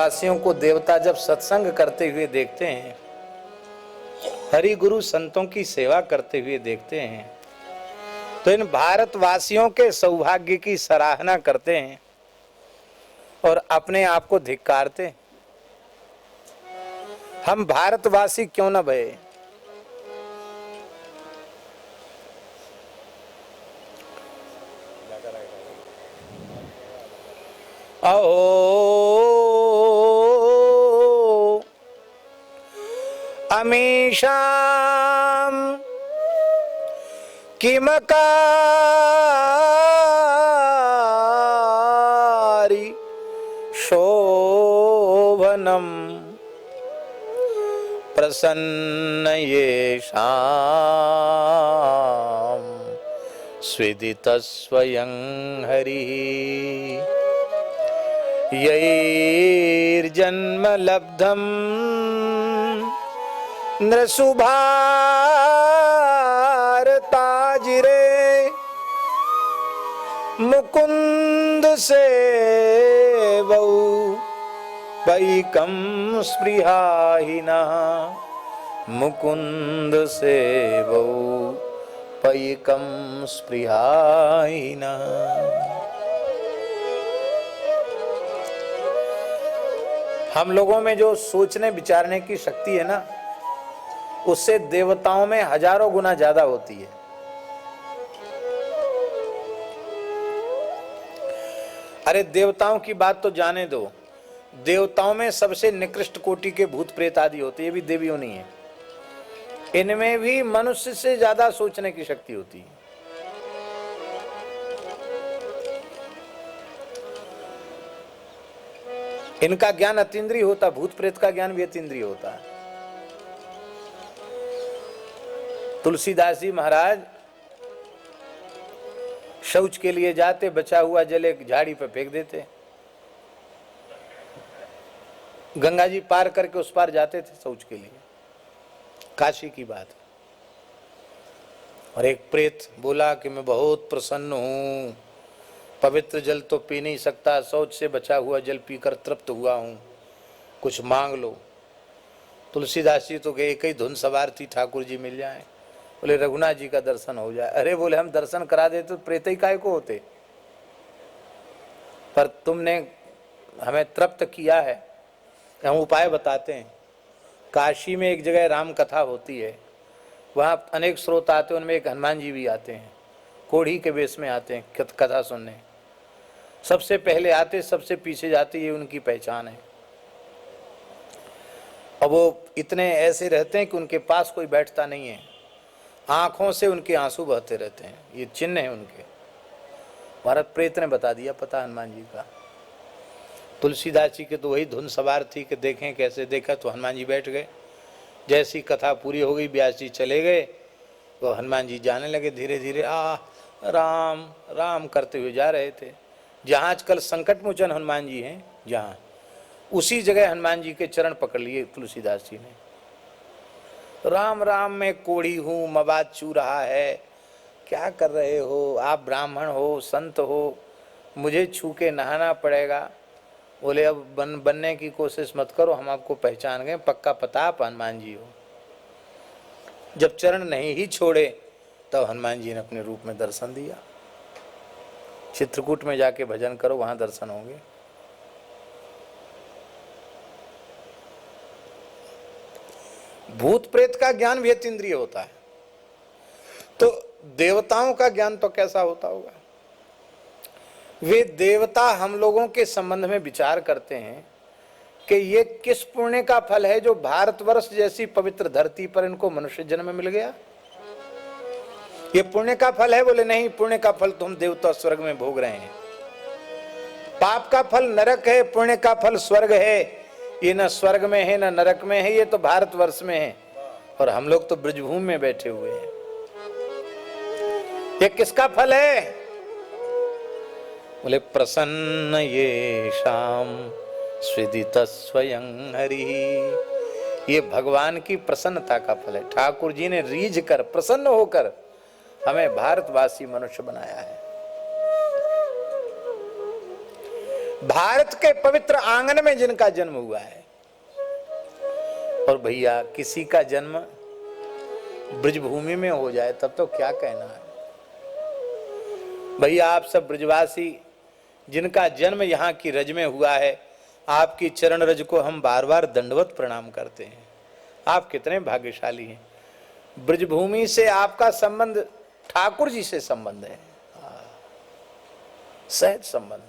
भारतवासियों को देवता जब सत्संग करते हुए देखते हैं, हरि गुरु संतों की सेवा करते हुए देखते हैं, तो इन भारतवासियों के सौभाग्य की सराहना करते हैं और अपने आप को धिक्कारते हैं। हम भारतवासी क्यों न भये? अहो अमीशाम किमकारी शोभनम प्रसन्न येषाम स्विदित स्वयं हरि यैर्जन्म लब्धम नृसुभारताजिरे मुकुंद सेवौ पैकं स्पृहाहिनः मुकुंद सेवौ पैकं स्पृहाहिनः। हम लोगों में जो सोचने विचारने की शक्ति है ना, उससे देवताओं में हजारों गुना ज्यादा होती है। अरे देवताओं की बात तो जाने दो, देवताओं में सबसे निकृष्ट कोटि के भूत प्रेत आदि होते हैं, ये भी देवियों नहीं है। इनमें भी मनुष्य से ज्यादा सोचने की शक्ति होती है। इनका ज्ञान अतीन्द्रिय होता, भूत प्रेत का ज्ञान भी अतीन्द्रिय होता है। तुलसीदास जी महाराज शौच के लिए जाते, बचा हुआ जल एक झाड़ी पर फेंक देते। गंगा जी पार करके उस पार जाते थे शौच के लिए, काशी की बात। और एक प्रेत बोला कि मैं बहुत प्रसन्न हूं, पवित्र जल तो पी नहीं सकता, शौच से बचा हुआ जल पीकर तृप्त हुआ हूं, कुछ मांग लो। तुलसीदास जी तो एक ही धुन सवार थी, ठाकुर जी मिल जाए। बोले रघुनाथ जी का दर्शन हो जाए। अरे बोले हम दर्शन करा देते तो प्रेत ही काय को होते, पर तुमने हमें तृप्त किया है, हम उपाय बताते हैं। काशी में एक जगह राम कथा होती है, वहाँ अनेक स्रोत आते हैं, उनमें एक हनुमान जी भी आते हैं, कोढ़ी के वेश में आते हैं कथा सुनने। सबसे पहले आते, सबसे पीछे जाते, ये उनकी पहचान है। और वो इतने ऐसे रहते हैं कि उनके पास कोई बैठता नहीं है, आंखों से उनके आंसू बहते रहते हैं, ये चिन्ह है उनके। भारत प्रेत ने बता दिया पता हनुमान जी का। तुलसीदास जी के तो वही धुन सवार थी कि देखें कैसे। देखा तो हनुमान जी बैठ गए। जैसी कथा पूरी हो गई, व्यास जी चले गए, तो हनुमान जी जाने लगे धीरे धीरे, राम राम करते हुए जा रहे थे। जहाँ आजकल संकट मोचन हनुमान जी हैं, जहाँ उसी जगह हनुमान जी के चरण पकड़ लिए तुलसीदास जी ने। राम राम मैं कोढ़ी हूँ, मवाद चू रहा है, क्या कर रहे हो आप? ब्राह्मण हो, संत हो, मुझे छू के नहाना पड़ेगा। बोले अब बनने की कोशिश मत करो, हम आपको पहचान गए, पक्का पता आप हनुमान जी हो। जब चरण नहीं ही छोड़े तब हनुमान जी ने अपने रूप में दर्शन दिया। चित्रकूट में जाके भजन करो, वहां दर्शन होंगे। भूत प्रेत का भी अतीन्द्रिय होता है, तो देवताओं का ज्ञान तो कैसा होता होगा? वे देवता हम लोगों के संबंध में विचार करते हैं कि ये किस पुण्य का फल है जो भारतवर्ष जैसी पवित्र धरती पर इनको मनुष्य जन्म मिल गया। ये पुण्य का फल है? बोले नहीं, पुण्य का फल तो हम देवता स्वर्ग में भोग रहे हैं। पाप का फल नरक है, पुण्य का फल स्वर्ग है। ये न स्वर्ग में है न नरक में है, ये तो भारतवर्ष में है, और हम लोग तो ब्रजभूमि में बैठे हुए हैं। ये किसका फल है? बोले प्रसन्न ये शाम स्विदित स्वयं हरि। ये भगवान की प्रसन्नता का फल है। ठाकुर जी ने रीझ कर, प्रसन्न होकर हमें भारतवासी मनुष्य बनाया है। भारत के पवित्र आंगन में जिनका जन्म हुआ है। और भैया किसी का जन्म ब्रजभूमि में हो जाए तब तो क्या कहना है। भैया आप सब ब्रजवासी जिनका जन्म यहाँ की रज में हुआ है, आपकी चरण रज को हम बार बार दंडवत प्रणाम करते हैं। आप कितने भाग्यशाली हैं। ब्रजभूमि से आपका संबंध ठाकुर जी से संबंध है, सहज संबंध।